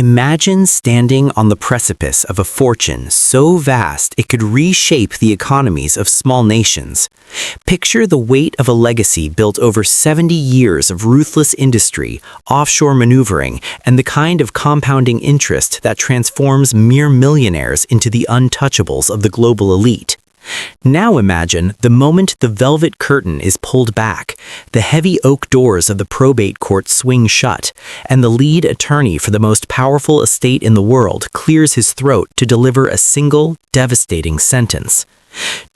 Imagine standing on the precipice of a fortune so vast it could reshape the economies of small nations. Picture the weight of a legacy built over 70 years of ruthless industry, offshore maneuvering, and the kind of compounding interest that transforms mere millionaires into the untouchables of the global elite. Now imagine the moment the velvet curtain is pulled back, the heavy oak doors of the probate court swing shut, and the lead attorney for the most powerful estate in the world clears his throat to deliver a single, devastating sentence.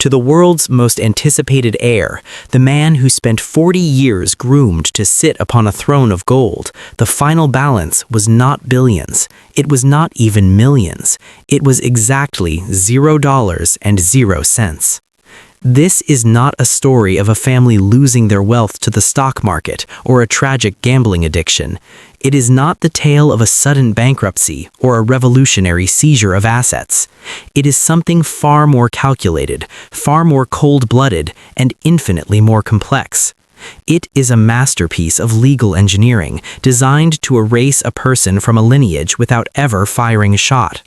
To the world's most anticipated heir, the man who spent 40 years groomed to sit upon a throne of gold, the final balance was not billions. It was not even millions. It was exactly $0 and 0 cents. This is not a story of a family losing their wealth to the stock market or a tragic gambling addiction. It is not the tale of a sudden bankruptcy or a revolutionary seizure of assets. It is something far more calculated, far more cold-blooded, and infinitely more complex. It is a masterpiece of legal engineering designed to erase a person from a lineage without ever firing a shot.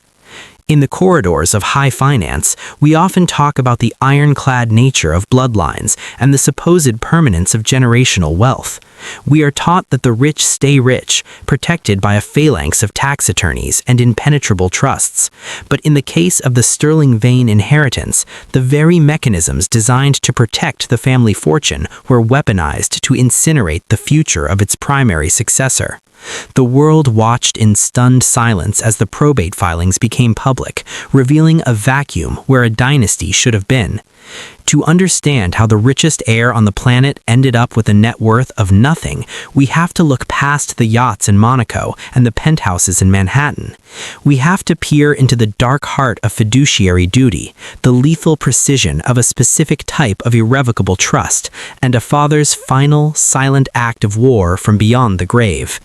In the corridors of high finance, we often talk about the ironclad nature of bloodlines and the supposed permanence of generational wealth. We are taught that the rich stay rich, protected by a phalanx of tax attorneys and impenetrable trusts. But in the case of the Sterling Vane inheritance, the very mechanisms designed to protect the family fortune were weaponized to incinerate the future of its primary successor. The world watched in stunned silence as the probate filings became public, revealing a vacuum where a dynasty should have been. To understand how the richest heir on the planet ended up with a net worth of nothing, we have to look past the yachts in Monaco and the penthouses in Manhattan. We have to peer into the dark heart of fiduciary duty, the lethal precision of a specific type of irrevocable trust, and a father's final, silent act of war from beyond the grave.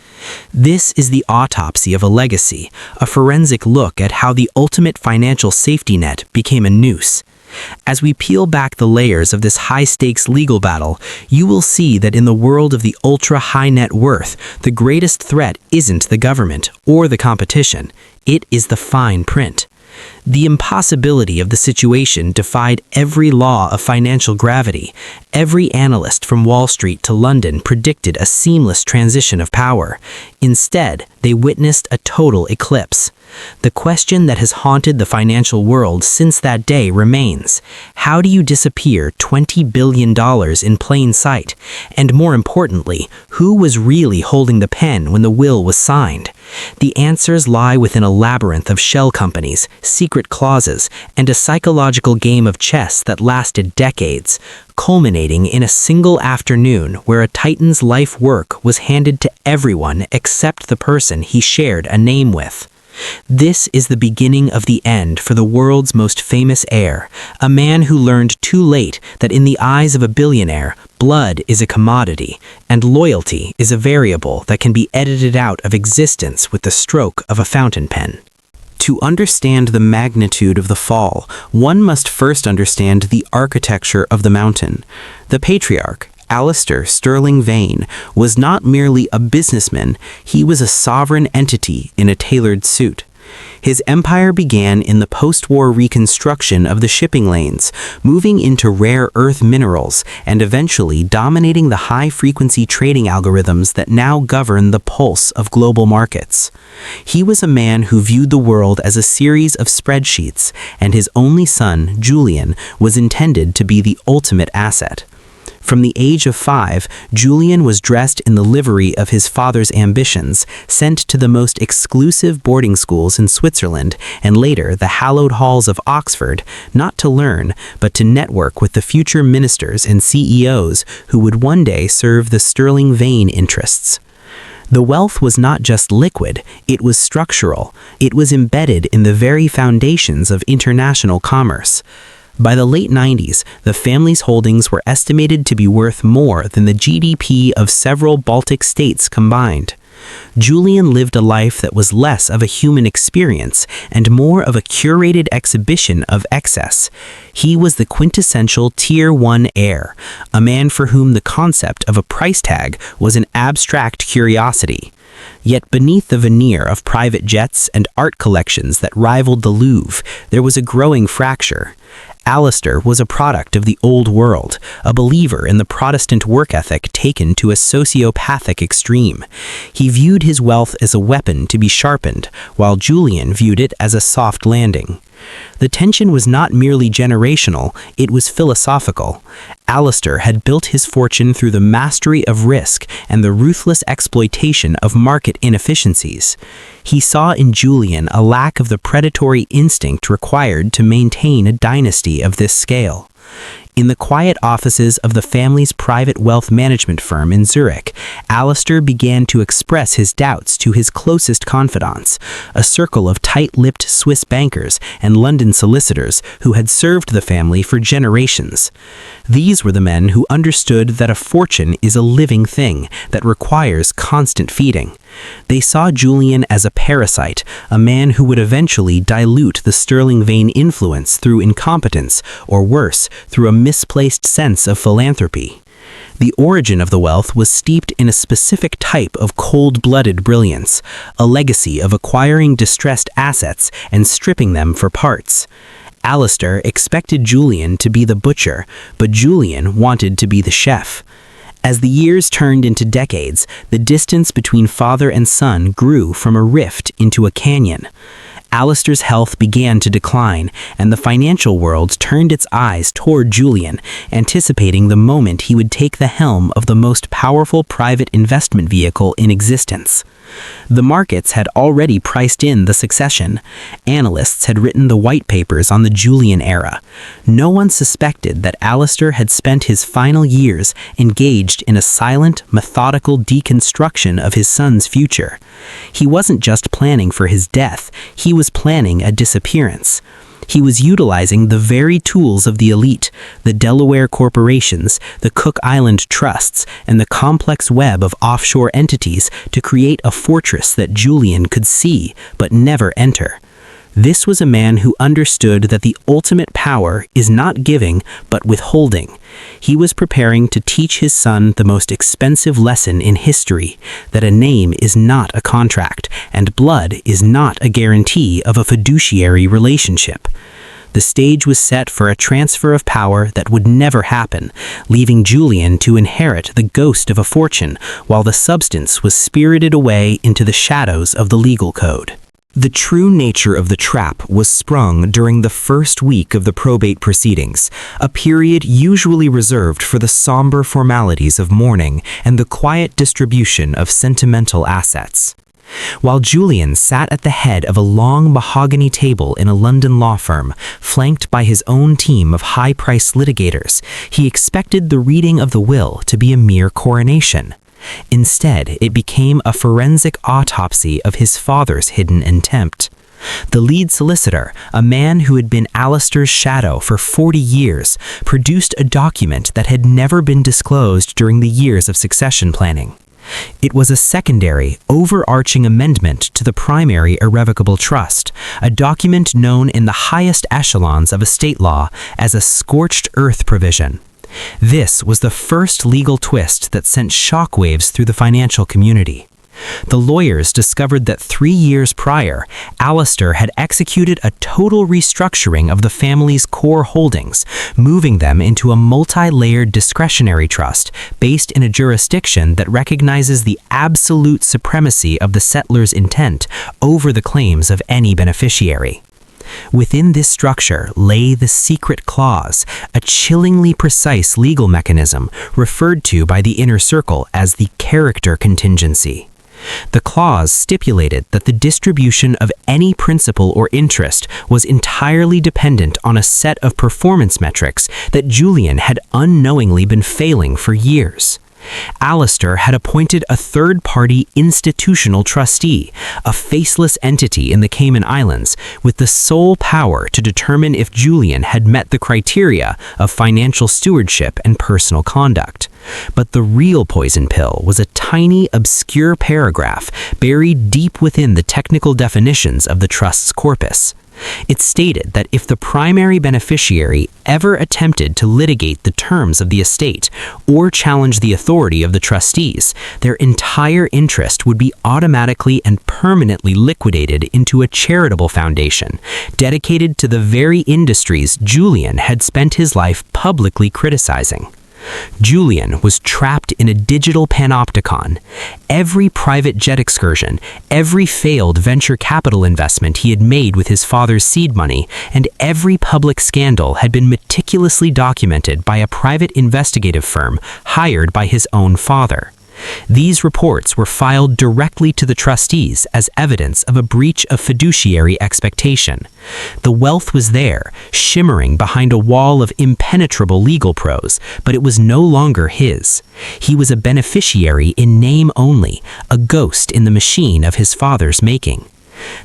This is the autopsy of a legacy, a forensic look at how the ultimate financial safety net became a noose. As we peel back the layers of this high-stakes legal battle, you will see that in the world of the ultra-high net worth, the greatest threat isn't the government or the competition. It is the fine print. The impossibility of the situation defied every law of financial gravity. Every analyst from Wall Street to London predicted a seamless transition of power. Instead, they witnessed a total eclipse. The question that has haunted the financial world since that day remains: how do you disappear $20 billion in plain sight? And more importantly, who was really holding the pen when the will was signed? The answers lie within a labyrinth of shell companies, secret clauses, and a psychological game of chess that lasted decades, culminating in a single afternoon where a titan's life work was handed to everyone except the person he shared a name with. This is the beginning of the end for the world's most famous heir, a man who learned too late that in the eyes of a billionaire, blood is a commodity, and loyalty is a variable that can be edited out of existence with the stroke of a fountain pen. To understand the magnitude of the fall, one must first understand the architecture of the mountain. The patriarch, Alistair Sterling Vane, was not merely a businessman, he was a sovereign entity in a tailored suit. His empire began in the post-war reconstruction of the shipping lanes, moving into rare earth minerals and eventually dominating the high-frequency trading algorithms that now govern the pulse of global markets. He was a man who viewed the world as a series of spreadsheets, and his only son, Julian, was intended to be the ultimate asset. From the age of 5, Julian was dressed in the livery of his father's ambitions, sent to the most exclusive boarding schools in Switzerland and later the hallowed halls of Oxford, not to learn, but to network with the future ministers and CEOs who would one day serve the Sterling Vane interests. The wealth was not just liquid, it was structural. It was embedded in the very foundations of international commerce. By the late 90s, the family's holdings were estimated to be worth more than the GDP of several Baltic states combined. Julian lived a life that was less of a human experience and more of a curated exhibition of excess. He was the quintessential Tier 1 heir, a man for whom the concept of a price tag was an abstract curiosity. Yet beneath the veneer of private jets and art collections that rivaled the Louvre, there was a growing fracture. Alistair was a product of the old world, a believer in the Protestant work ethic taken to a sociopathic extreme. He viewed his wealth as a weapon to be sharpened, while Julian viewed it as a soft landing. The tension was not merely generational, it was philosophical. Alistair had built his fortune through the mastery of risk and the ruthless exploitation of market inefficiencies. He saw in Julian a lack of the predatory instinct required to maintain a dynasty of this scale. In the quiet offices of the family's private wealth management firm in Zurich, Alistair began to express his doubts to his closest confidants, a circle of tight-lipped Swiss bankers and London solicitors who had served the family for generations. These were the men who understood that a fortune is a living thing that requires constant feeding. They saw Julian as a parasite, a man who would eventually dilute the sterling vein influence through incompetence, or worse, through a misplaced sense of philanthropy. The origin of the wealth was steeped in a specific type of cold-blooded brilliance, a legacy of acquiring distressed assets and stripping them for parts. Alistair expected Julian to be the butcher, but Julian wanted to be the chef. As the years turned into decades, the distance between father and son grew from a rift into a canyon. Alistair's health began to decline, and the financial world turned its eyes toward Julian, anticipating the moment he would take the helm of the most powerful private investment vehicle in existence. The markets had already priced in the succession. Analysts had written the white papers on the Julian era. No one suspected that Alistair had spent his final years engaged in a silent, methodical deconstruction of his son's future. He wasn't just planning for his death, he was planning a disappearance. He was utilizing the very tools of the elite, the Delaware corporations, the Cook Island trusts, and the complex web of offshore entities to create a fortress that Julian could see but never enter. This was a man who understood that the ultimate power is not giving but withholding. He was preparing to teach his son the most expensive lesson in history, that a name is not a contract, and blood is not a guarantee of a fiduciary relationship. The stage was set for a transfer of power that would never happen, leaving Julian to inherit the ghost of a fortune, while the substance was spirited away into the shadows of the legal code. The true nature of the trap was sprung during the first week of the probate proceedings, a period usually reserved for the somber formalities of mourning and the quiet distribution of sentimental assets. While Julian sat at the head of a long mahogany table in a London law firm, flanked by his own team of high-priced litigators, he expected the reading of the will to be a mere coronation. Instead, it became a forensic autopsy of his father's hidden intent. The lead solicitor, a man who had been Alistair's shadow for 40 years, produced a document that had never been disclosed during the years of succession planning. It was a secondary, overarching amendment to the primary irrevocable trust, a document known in the highest echelons of estate law as a scorched earth provision. This was the first legal twist that sent shockwaves through the financial community. The lawyers discovered that 3 years prior, Alistair had executed a total restructuring of the family's core holdings, moving them into a multi-layered discretionary trust based in a jurisdiction that recognizes the absolute supremacy of the settler's intent over the claims of any beneficiary. Within this structure lay the secret clause, a chillingly precise legal mechanism referred to by the inner circle as the character contingency. The clause stipulated that the distribution of any principal or interest was entirely dependent on a set of performance metrics that Julian had unknowingly been failing for years. Alistair had appointed a third-party institutional trustee, a faceless entity in the Cayman Islands, with the sole power to determine if Julian had met the criteria of financial stewardship and personal conduct. But the real poison pill was a tiny, obscure paragraph buried deep within the technical definitions of the trust's corpus. It stated that if the primary beneficiary ever attempted to litigate the terms of the estate or challenge the authority of the trustees, their entire interest would be automatically and permanently liquidated into a charitable foundation dedicated to the very industries Julian had spent his life publicly criticizing. Julian was trapped in a digital panopticon. Every private jet excursion, every failed venture capital investment he had made with his father's seed money, and every public scandal had been meticulously documented by a private investigative firm hired by his own father. These reports were filed directly to the trustees as evidence of a breach of fiduciary expectation. The wealth was there, shimmering behind a wall of impenetrable legal prose, but it was no longer his. He was a beneficiary in name only, a ghost in the machine of his father's making.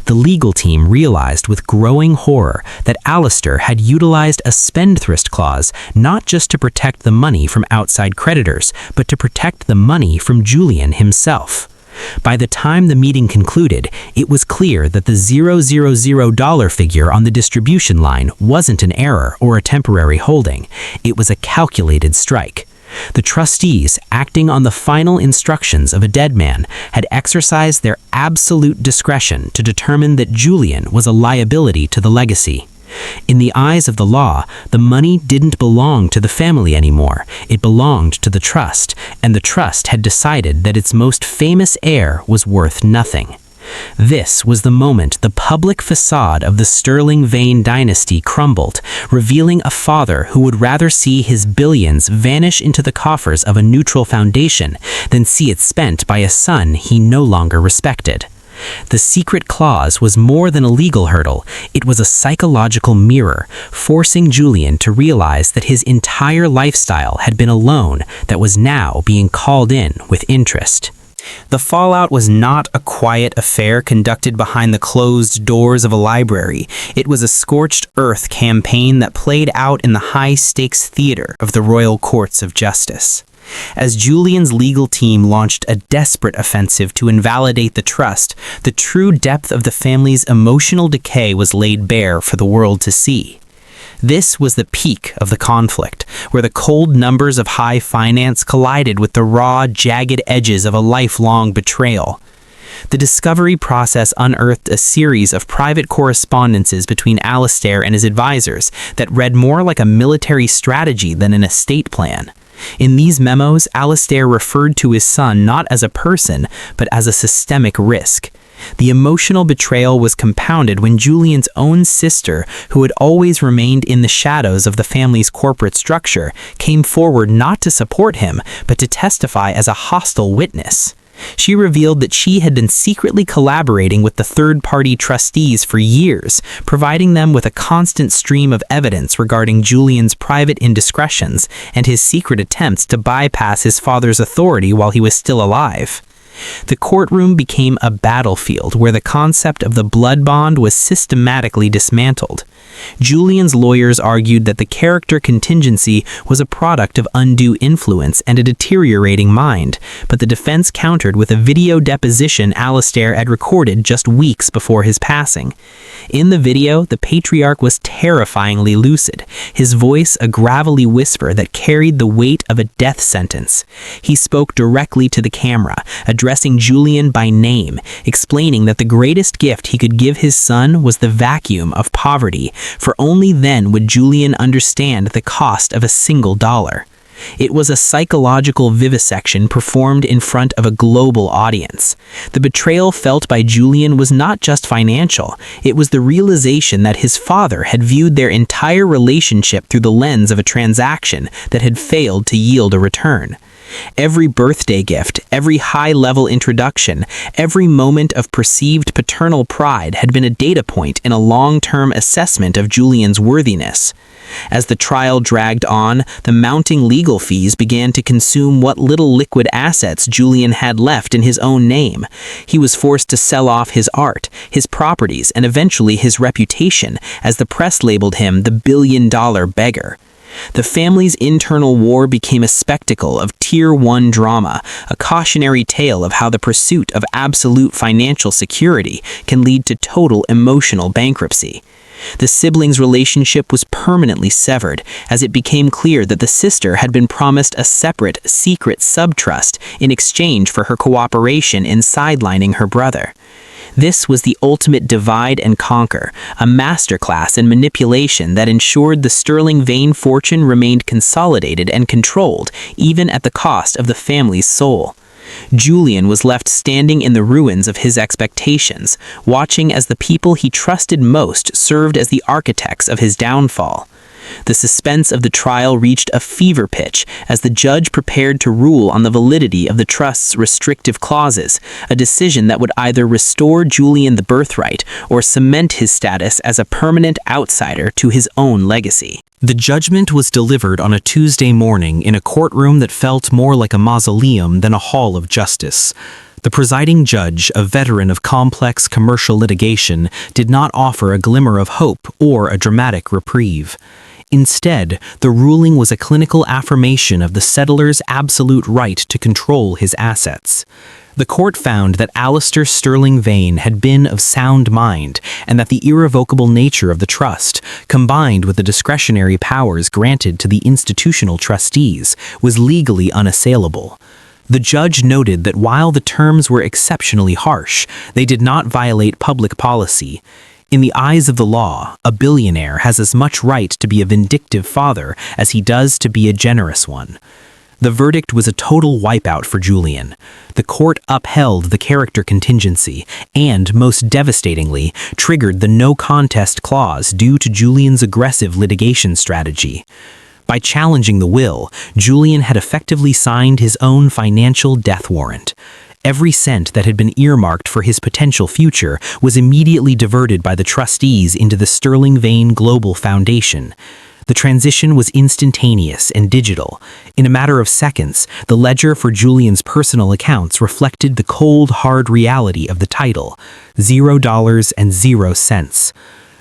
The legal team realized with growing horror that Alistair had utilized a spendthrift clause not just to protect the money from outside creditors, but to protect the money from Julian himself. By the time the meeting concluded, it was clear that the $000 figure on the distribution line wasn't an error or a temporary holding. It was a calculated strike. The trustees, acting on the final instructions of a dead man, had exercised their absolute discretion to determine that Julian was a liability to the legacy. In the eyes of the law, the money didn't belong to the family anymore. It belonged to the trust, and the trust had decided that its most famous heir was worth nothing. This was the moment the public facade of the Sterling Vane dynasty crumbled, revealing a father who would rather see his billions vanish into the coffers of a neutral foundation than see it spent by a son he no longer respected. The secret clause was more than a legal hurdle. It was a psychological mirror, forcing Julian to realize that his entire lifestyle had been a loan that was now being called in with interest. The fallout was not a quiet affair conducted behind the closed doors of a library. It was a scorched earth campaign that played out in the high-stakes theater of the Royal Courts of Justice. As Julian's legal team launched a desperate offensive to invalidate the trust, the true depth of the family's emotional decay was laid bare for the world to see. This was the peak of the conflict, where the cold numbers of high finance collided with the raw, jagged edges of a lifelong betrayal. The discovery process unearthed a series of private correspondences between Alistair and his advisors that read more like a military strategy than an estate plan. In these memos, Alistair referred to his son not as a person, but as a systemic risk. The emotional betrayal was compounded when Julian's own sister, who had always remained in the shadows of the family's corporate structure, came forward not to support him, but to testify as a hostile witness. She revealed that she had been secretly collaborating with the third-party trustees for years, providing them with a constant stream of evidence regarding Julian's private indiscretions and his secret attempts to bypass his father's authority while he was still alive. The courtroom became a battlefield where the concept of the blood bond was systematically dismantled. Julian's lawyers argued that the character contingency was a product of undue influence and a deteriorating mind, but the defense countered with a video deposition Alistair had recorded just weeks before his passing. In the video, the patriarch was terrifyingly lucid, his voice a gravelly whisper that carried the weight of a death sentence. He spoke directly to the camera, addressing Julian by name, explaining that the greatest gift he could give his son was the vacuum of poverty, for only then would Julian understand the cost of a single dollar. It was a psychological vivisection performed in front of a global audience. The betrayal felt by Julian was not just financial, it was the realization that his father had viewed their entire relationship through the lens of a transaction that had failed to yield a return. Every birthday gift, every high-level introduction, every moment of perceived paternal pride had been a data point in a long-term assessment of Julian's worthiness. As the trial dragged on, the mounting legal fees began to consume what little liquid assets Julian had left in his own name. He was forced to sell off his art, his properties, and eventually his reputation, as the press labeled him the billion-dollar beggar. The family's internal war became a spectacle of Tier 1 drama, a cautionary tale of how the pursuit of absolute financial security can lead to total emotional bankruptcy. The siblings' relationship was permanently severed, as it became clear that the sister had been promised a separate, secret subtrust in exchange for her cooperation in sidelining her brother. This was the ultimate divide and conquer, a masterclass in manipulation that ensured the Sterling Vane fortune remained consolidated and controlled, even at the cost of the family's soul. Julian was left standing in the ruins of his expectations, watching as the people he trusted most served as the architects of his downfall. The suspense of the trial reached a fever pitch as the judge prepared to rule on the validity of the trust's restrictive clauses, a decision that would either restore Julian the birthright or cement his status as a permanent outsider to his own legacy. The judgment was delivered on a Tuesday morning in a courtroom that felt more like a mausoleum than a hall of justice. The presiding judge, a veteran of complex commercial litigation, did not offer a glimmer of hope or a dramatic reprieve. Instead, the ruling was a clinical affirmation of the settler's absolute right to control his assets. The court found that Alistair Sterling Vane had been of sound mind and that the irrevocable nature of the trust, combined with the discretionary powers granted to the institutional trustees, was legally unassailable. The judge noted that while the terms were exceptionally harsh, they did not violate public policy. In the eyes of the law, a billionaire has as much right to be a vindictive father as he does to be a generous one. The verdict was a total wipeout for Julian. The court upheld the character contingency and, most devastatingly, triggered the no contest clause due to Julian's aggressive litigation strategy. By challenging the will, Julian had effectively signed his own financial death warrant. Every cent that had been earmarked for his potential future was immediately diverted by the trustees into the Sterling Vane Global Foundation. The transition was instantaneous and digital. In a matter of seconds, the ledger for Julian's personal accounts reflected the cold, hard reality of the title: $0 and 0 cents.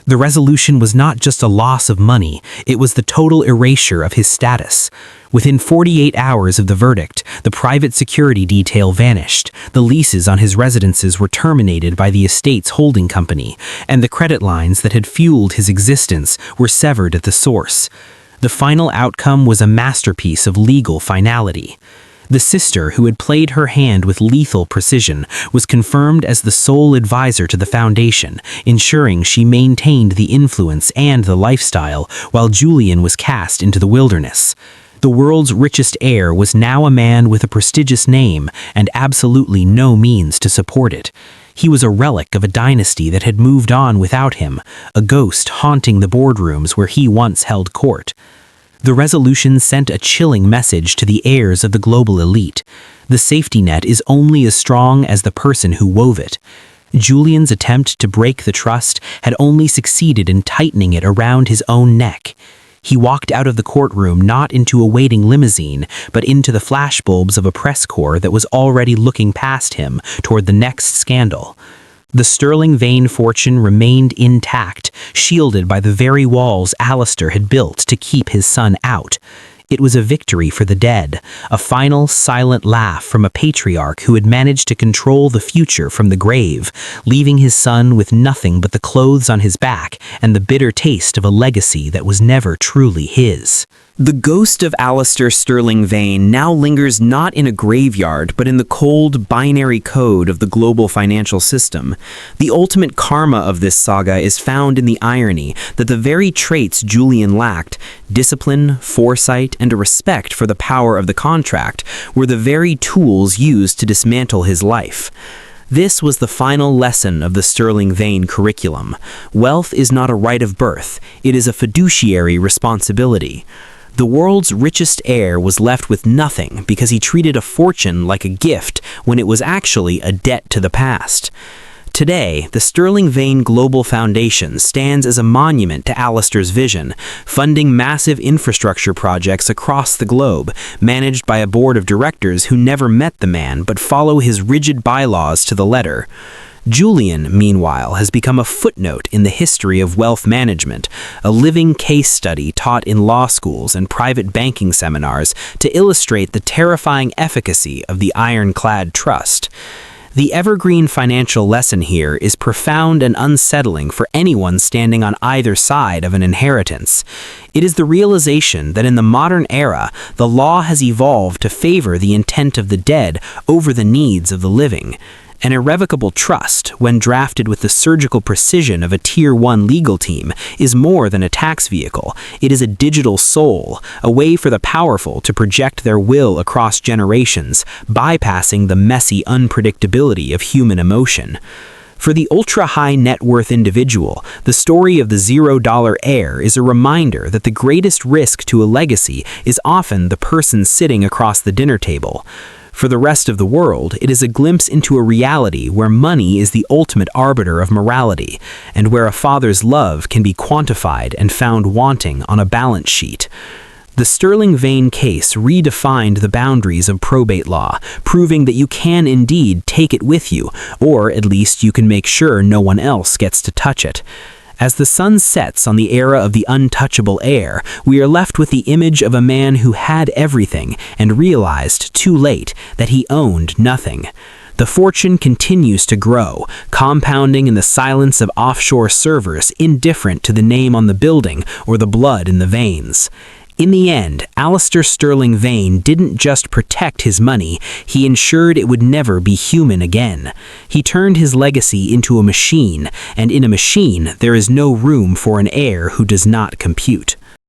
The resolution was not just a loss of money, it was the total erasure of his status. Within 48 hours of the verdict, the private security detail vanished, the leases on his residences were terminated by the estate's holding company, and the credit lines that had fueled his existence were severed at the source. The final outcome was a masterpiece of legal finality. The sister, who had played her hand with lethal precision, was confirmed as the sole advisor to the foundation, ensuring she maintained the influence and the lifestyle while Julian was cast into the wilderness. The world's richest heir was now a man with a prestigious name and absolutely no means to support it. He was a relic of a dynasty that had moved on without him, a ghost haunting the boardrooms where he once held court. The resolution sent a chilling message to the heirs of the global elite. The safety net is only as strong as the person who wove it. Julian's attempt to break the trust had only succeeded in tightening it around his own neck. He walked out of the courtroom not into a waiting limousine, but into the flashbulbs of a press corps that was already looking past him toward the next scandal. The Sterling Vane fortune remained intact, shielded by the very walls Alistair had built to keep his son out. It was a victory for the dead, a final silent laugh from a patriarch who had managed to control the future from the grave, leaving his son with nothing but the clothes on his back and the bitter taste of a legacy that was never truly his. The ghost of Alistair Sterling Vane now lingers not in a graveyard, but in the cold, binary code of the global financial system. The ultimate karma of this saga is found in the irony that the very traits Julian lacked, discipline, foresight, and a respect for the power of the contract, were the very tools used to dismantle his life. This was the final lesson of the Sterling Vane curriculum. Wealth is not a right of birth, it is a fiduciary responsibility. The world's richest heir was left with nothing because he treated a fortune like a gift when it was actually a debt to the past. Today, the Sterling Vane Global Foundation stands as a monument to Alistair's vision, funding massive infrastructure projects across the globe, managed by a board of directors who never met the man but follow his rigid bylaws to the letter. Julian, meanwhile, has become a footnote in the history of wealth management, a living case study taught in law schools and private banking seminars to illustrate the terrifying efficacy of the ironclad trust. The evergreen financial lesson here is profound and unsettling for anyone standing on either side of an inheritance. It is the realization that in the modern era, the law has evolved to favor the intent of the dead over the needs of the living. An irrevocable trust, when drafted with the surgical precision of a Tier 1 legal team, is more than a tax vehicle. It is a digital soul, a way for the powerful to project their will across generations, bypassing the messy unpredictability of human emotion. For the ultra-high net worth individual, the story of the $0 heir is a reminder that the greatest risk to a legacy is often the person sitting across the dinner table. For the rest of the world, it is a glimpse into a reality where money is the ultimate arbiter of morality, and where a father's love can be quantified and found wanting on a balance sheet. The Sterling Vane case redefined the boundaries of probate law, proving that you can indeed take it with you, or at least you can make sure no one else gets to touch it. As the sun sets on the era of the untouchable heir, we are left with the image of a man who had everything and realized, too late, that he owned nothing. The fortune continues to grow, compounding in the silence of offshore servers indifferent to the name on the building or the blood in the veins. In the end, Alistair Sterling Vane didn't just protect his money, he ensured it would never be human again. He turned his legacy into a machine, and in a machine there is no room for an heir who does not compute.